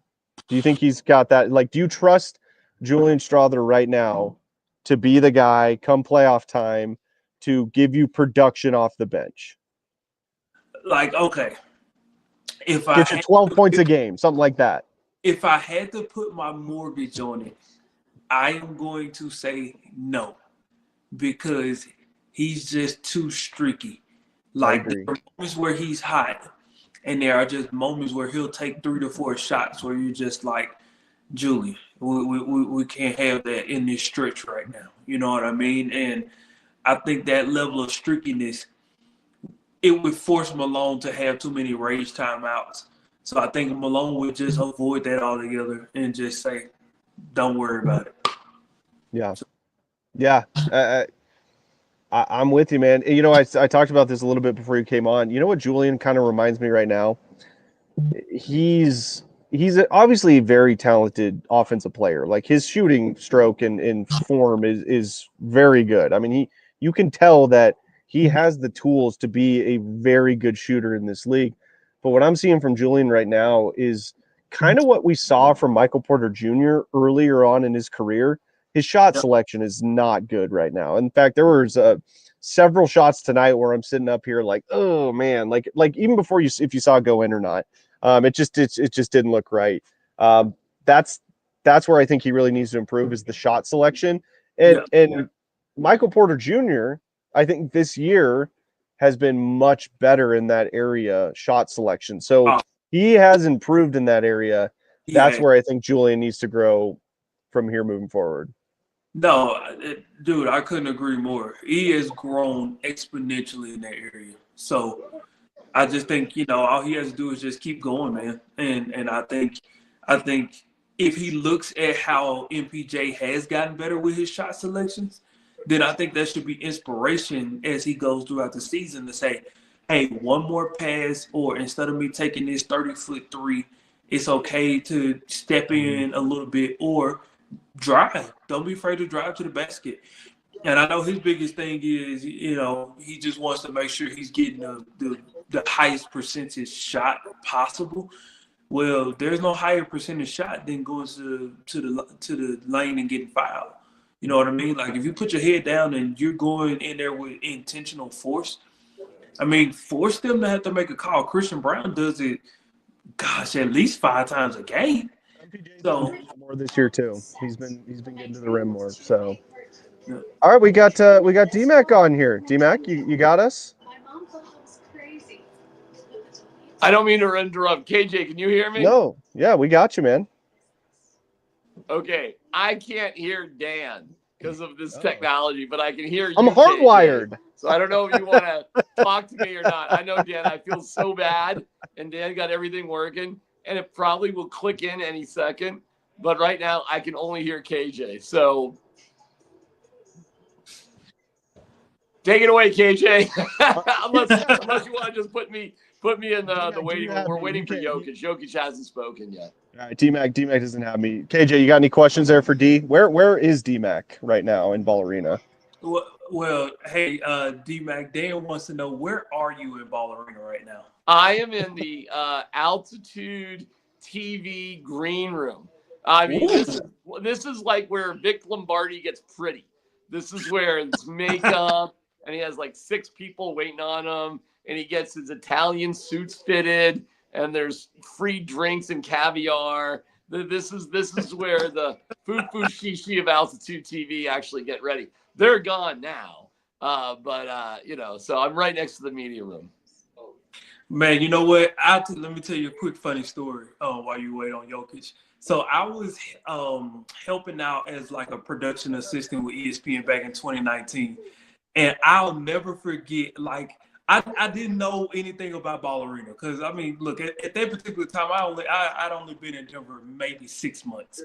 Do you think he's got that? Like, do you trust Julian Strother right now to be the guy come playoff time to give you production off the bench? Like, okay, if I get you 12 points a game, something like that. If I had to put my mortgage on it, I am going to say no, because he's just too streaky. Like, there are moments where he's hot, and there are just moments where he'll take 3 to 4 shots where you're just like, Julie, we can't have that in this stretch right now. You know what I mean? And I think that level of streakiness, it would force Malone to have too many rage timeouts. So I think Malone would just avoid that altogether and just say, don't worry about it. Yeah. Yeah. I'm with you, man. I talked about this a little bit before you came on. You know what Julian kind of reminds me right now? He's obviously a very talented offensive player. Like, his shooting stroke and form is very good. I mean, you can tell that he has the tools to be a very good shooter in this league. But what I'm seeing from Julian right now is kind of what we saw from Michael Porter Jr. earlier on in his career. His shot selection is not good right now. In fact, there was several shots tonight where I'm sitting up here like, oh man, like even before if you saw it go in or not, it just didn't look right. That's where I think he really needs to improve, is the shot selection. And Michael Porter Jr., I think this year has been much better in that area, shot selection. So he has improved in that area. That's where I think Julian needs to grow from here moving forward. No, dude, I couldn't agree more. He has grown exponentially in that area. So I just think, all he has to do is just keep going, man. And I think if he looks at how MPJ has gotten better with his shot selections, then I think that should be inspiration as he goes throughout the season to say, hey, one more pass, or instead of me taking this 30-foot three, it's okay to step in a little bit, or drive. Don't be afraid to drive to the basket. And I know his biggest thing is, he just wants to make sure he's getting the highest percentage shot possible. Well, there's no higher percentage shot than going to the lane and getting fouled. You know what I mean? Like, if you put your head down and you're going in there with intentional force, force them to have to make a call. Christian Braun does it, gosh, at least 5 times a game. So more this year too. He's been getting to the rim more. So, all right, we got DMAC on here. DMAC, you got us? I don't mean to interrupt. KJ, can you hear me? No. Yeah, we got you, man. Okay, I can't hear Dan because of this technology, but I can hear you. I'm hardwired. KJ. So I don't know if you want to talk to me or not. I know, Dan, I feel so bad, and Dan got everything working, and it probably will click in any second. But right now, I can only hear KJ. So take it away, KJ. unless you want to just put me in the waiting room. We're waiting for Jokic. Jokic hasn't spoken yet. All right, DMAC doesn't have me. KJ, you got any questions there for D? Where is DMAC right now in Ball Arena? Well, hey, DMAC, Dan wants to know, where are you in Ball Arena right now? I am in the Altitude TV green room. I mean, this is like where Vic Lombardi gets pretty. This is where it's makeup, and he has like 6 people waiting on him, and he gets his Italian suits fitted, and there's free drinks and caviar. This is where the foo shishi of Altitude TV actually get ready. They're gone now, but so I'm right next to the media room. Man, you know what? Let me tell you a quick funny story while you wait on Jokic. So I was helping out as like a production assistant with ESPN back in 2019. And I'll never forget, like, I didn't know anything about Ballerina because, I mean, look, at that particular time, I'd only been in Denver maybe 6 months.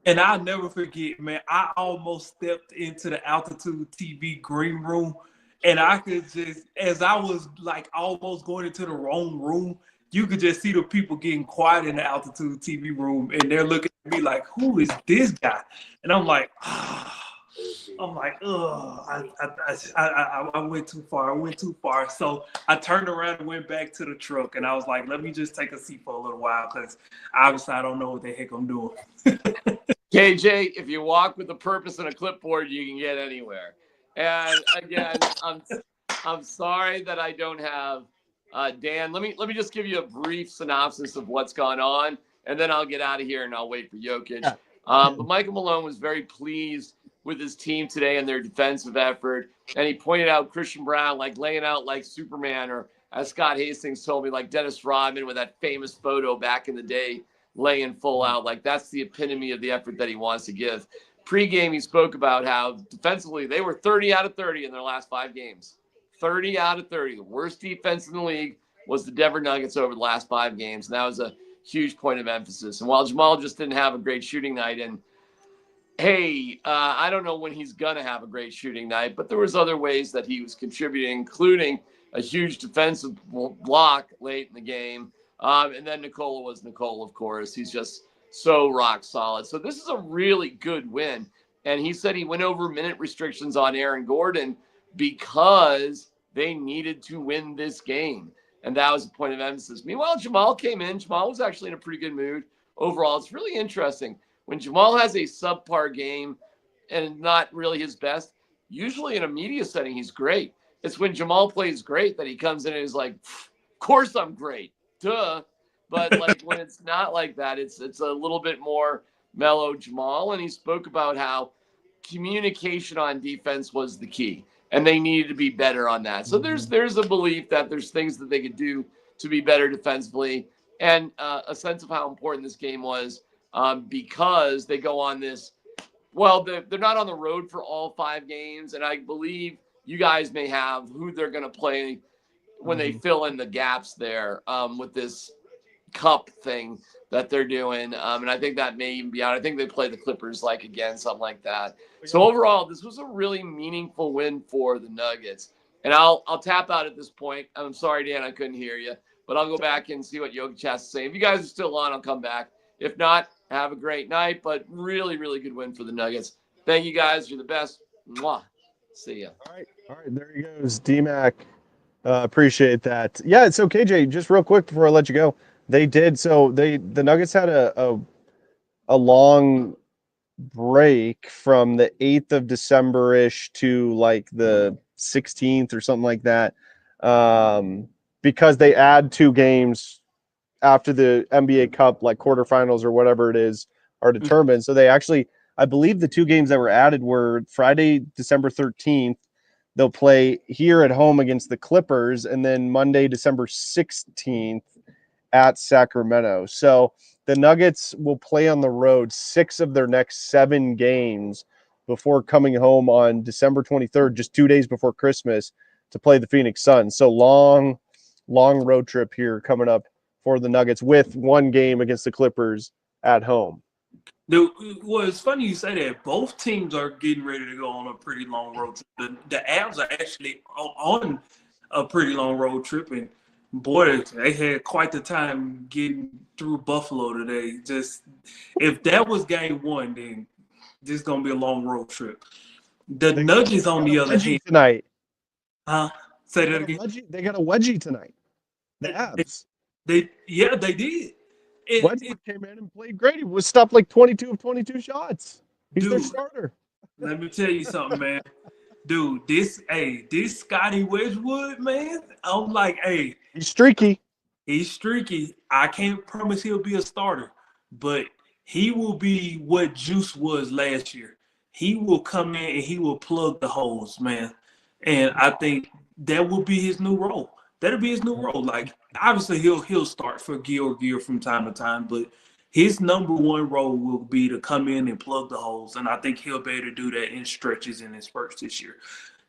And I'll never forget, man, I almost stepped into the Altitude TV green room. And I could just, as I was like almost going into the wrong room, you could just see the people getting quiet in the Altitude TV room. And they're looking at me like, who is this guy? And I'm like, I went too far. I went too far. So I turned around and went back to the truck. And I was like, let me just take a seat for a little while because obviously I don't know what the heck I'm doing. KJ, if you walk with a purpose and a clipboard, you can get anywhere. And again, I'm sorry that I don't have Dan. Let me just give you a brief synopsis of what's gone on, and then I'll get out of here and I'll wait for Jokic. But Michael Malone was very pleased with his team today and their defensive effort, and he pointed out Christian Braun like laying out like Superman, or as Scott Hastings told me, like Dennis Rodman with that famous photo back in the day, laying full out. Like that's the epitome of the effort that he wants to give. Pre-game, he spoke about how defensively they were 30 out of 30 in their last 5 games. 30 out of 30. The worst defense in the league was the Denver Nuggets over the last 5 games, and that was a huge point of emphasis. And while Jamal just didn't have a great shooting night, and hey, I don't know when he's going to have a great shooting night, but there was other ways that he was contributing, including a huge defensive block late in the game. And then Nikola was Nikola, of course. He's just so rock solid. So this is a really good win. And he said he went over minute restrictions on Aaron Gordon because they needed to win this game. And that was a point of emphasis. Meanwhile, Jamal came in. Jamal was actually in a pretty good mood overall. It's really interesting. When Jamal has a subpar game and not really his best, usually in a media setting, he's great. It's when Jamal plays great that he comes in and is like, of course I'm great. Duh. But like when it's not like that, it's a little bit more mellow Jamal. And he spoke about how communication on defense was the key, and they needed to be better on that. So there's a belief that there's things that they could do to be better defensively, and a sense of how important this game was because they go on this. Well, they're not on the road for all 5 games, and I believe you guys may have who they're going to play when they fill in the gaps there with this cup thing that they're doing. And I think that may even be out. I think they play the Clippers like again, something like that. So overall, this was a really meaningful win for the Nuggets. And I'll tap out at this point. I'm sorry, Dan, I couldn't hear you, but I'll go back and see what Jokic has to say. If you guys are still on, I'll come back. If not, have a great night, but really, really good win for the Nuggets. Thank you guys. You're the best. Mwah. See ya. All right. There he goes, DMAC. Appreciate that. Yeah, so KJ, just real quick before I let you go, they did. So the Nuggets had a long break from the 8th of December-ish to like the 16th or something like that, because they add 2 games after the NBA Cup, like quarterfinals or whatever it is, are determined. So they actually, I believe the 2 games that were added were Friday, December 13th. They'll play here at home against the Clippers, and then Monday, December 16th at Sacramento. So the Nuggets will play on the road 6 of their next 7 games before coming home on December 23rd, just 2 days before Christmas, to play the Phoenix Suns. So long road trip here coming up for the Nuggets, with 1 game against the Clippers at home. Well, it's funny you say that. Both teams are getting ready to go on a pretty long road trip. The Avs are actually on a pretty long road trip, and boy, they had quite the time getting through Buffalo today. Just if that was game 1, then this is gonna be a long road trip. The Nuggets, on the other hand, tonight. Say that again. They got a wedgie tonight. The Avs. They did. Wedgie came in and played great. He was stopped like 22 of 22 shots. He's their starter. Let me tell you something, man. Dude, this Scotty Wedgwood, man, I'm like, hey. He's streaky. He's streaky. I can't promise he'll be a starter, but he will be what Juice was last year. He will come in and he will plug the holes, man. And I think that will be his new role. That'll be his new role. Like obviously he'll start for Gear from time to time, but his number one role will be to come in and plug the holes. And I think he'll be able to do that in stretches and in spurts this year.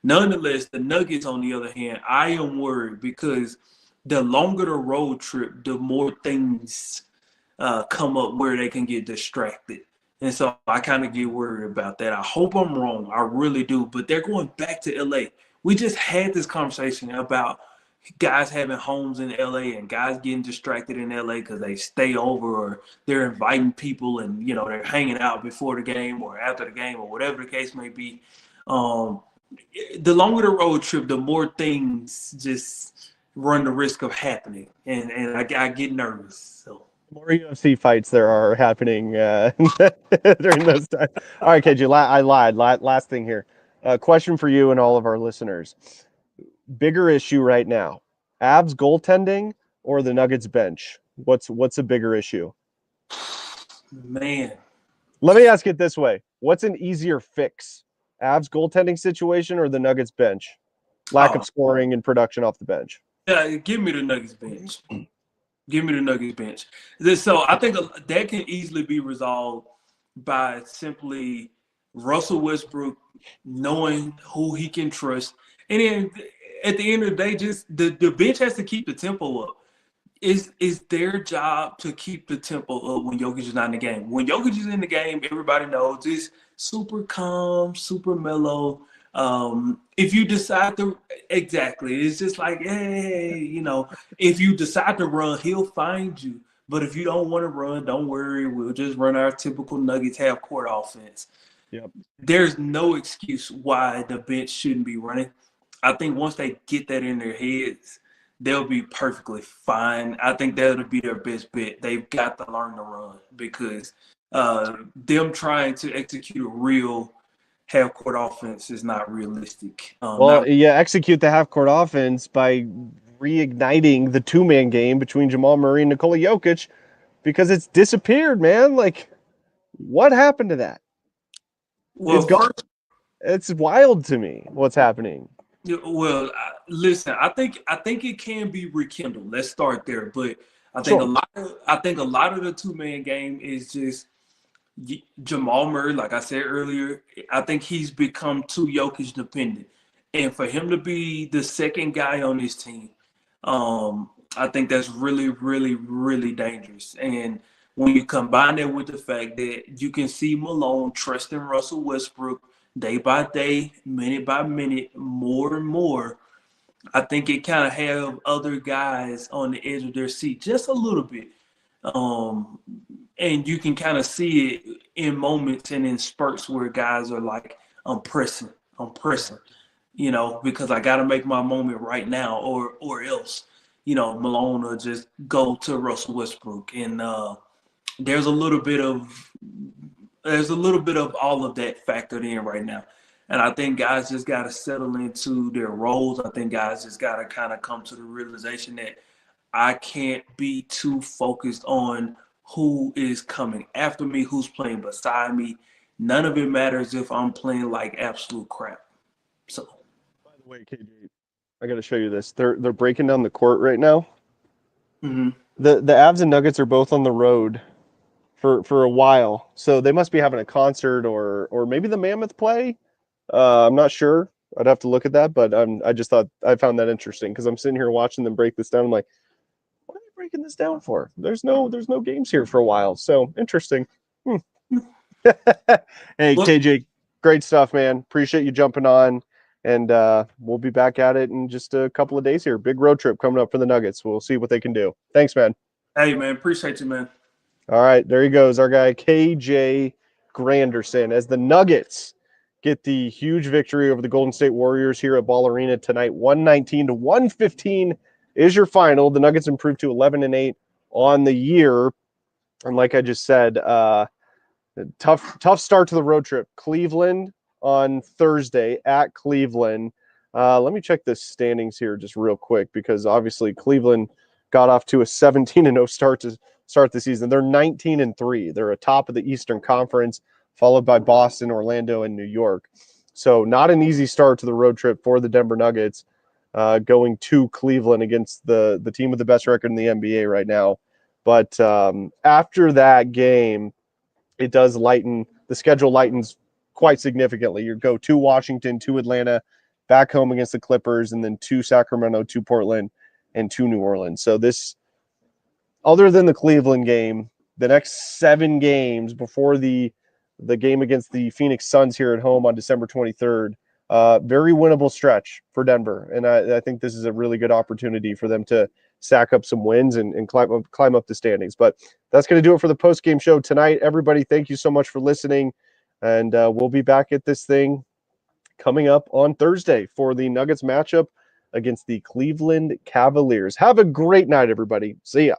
Nonetheless, the Nuggets, on the other hand, I am worried because the longer the road trip, the more things come up where they can get distracted. And so I kind of get worried about that. I hope I'm wrong. I really do. But they're going back to LA. We just had this conversation about guys having homes in LA and guys getting distracted in LA because they stay over or they're inviting people and, you know, they're hanging out before the game or after the game or whatever the case may be. The longer the road trip, the more things just run the risk of happening. And I get nervous. So. More UFC fights there are happening during those times. All right, KJ, I lied. Last thing here. Question for you and all of our listeners. Bigger issue right now, Avs goaltending or the Nuggets bench? What's a bigger issue? Man. Let me ask it this way. What's an easier fix? Avs goaltending situation or the Nuggets bench? Lack of scoring and production off the bench. Yeah, give me the Nuggets bench. Give me the Nuggets bench. So I think that can easily be resolved by simply Russell Westbrook knowing who he can trust. And then at the end of the day, just the bench has to keep the tempo up. It's their job to keep the tempo up when Jokic is not in the game. When Jokic is in the game, everybody knows it's super calm, super mellow. If you decide to, exactly, it's just like, hey, you know, if you decide to run, he'll find you. But if you don't want to run, don't worry. We'll just run our typical Nuggets half-court offense. Yep. There's no excuse why the bench shouldn't be running. I think once they get that in their heads, they'll be perfectly fine. I think that'll be their best bet. They've got to learn to run because them trying to execute a real half-court offense is not realistic. Execute the half-court offense by reigniting the two-man game between Jamal Murray and Nikola Jokic because it's disappeared, man. Like, what happened to that? Well, it's gone. It's wild to me what's happening. Well, listen, I think it can be rekindled. Let's start there. But I think a lot of the two-man game is just Jamal Murray, like I said earlier, I think he's become too Jokic dependent. And for him to be the second guy on this team, I think that's really, really, really dangerous. And when you combine that with the fact that you can see Malone trusting Russell Westbrook day by day, minute by minute, more and more, I think it kind of have other guys on the edge of their seat just a little bit. And you can kind of see it in moments and in spurts where guys are like, I'm pressing, you know, because I got to make my moment right now or else, you know, Malone will just go to Russell Westbrook. And there's a little bit of all of that factored in right now. And I think guys just got to settle into their roles. I think guys just got to kind of come to the realization that I can't be too focused on who is coming after me, who's playing beside me. None of it matters if I'm playing like absolute crap. So, by the way, KJ, I got to show you this. They're breaking down the court right now. Mm-hmm. The Avs and Nuggets are both on the road for a while, so they must be having a concert or maybe the Mammoth play. I'm not sure. I'd have to look at that, but I just thought I found that interesting because I'm sitting here watching them break this down. I'm like, what are they breaking this down for? There's no games here for a while, so interesting. Hey, KJ, great stuff, man. Appreciate you jumping on, and we'll be back at it in just a couple of days here. Big road trip coming up for the Nuggets. We'll see what they can do. Thanks, man. Hey, man, appreciate you, man. All right, there he goes, our guy KJ Granderson, as the Nuggets get the huge victory over the Golden State Warriors here at Ball Arena tonight. 119-115 is your final. The Nuggets improved to 11-8 on the year, and like I just said, tough start to the road trip. Cleveland on Thursday at Cleveland. Let me check the standings here just real quick because obviously Cleveland got off to a 17-0 start to start the season. They're 19-3. They're atop of the Eastern Conference, followed by Boston, Orlando, and New York. So not an easy start to the road trip for the Denver Nuggets, going to Cleveland against the team with the best record in the NBA right now. But after that game, it does lighten, the schedule lightens quite significantly. You go to Washington, to Atlanta, back home against the Clippers, and then to Sacramento, to Portland, and to New Orleans. So this, other than the Cleveland game, the next 7 games before the game against the Phoenix Suns here at home on December 23rd, very winnable stretch for Denver. And I think this is a really good opportunity for them to stack up some wins and climb up the standings. But that's going to do it for the post-game show tonight. Everybody, thank you so much for listening. And we'll be back at this thing coming up on Thursday for the Nuggets matchup against the Cleveland Cavaliers. Have a great night, everybody. See ya.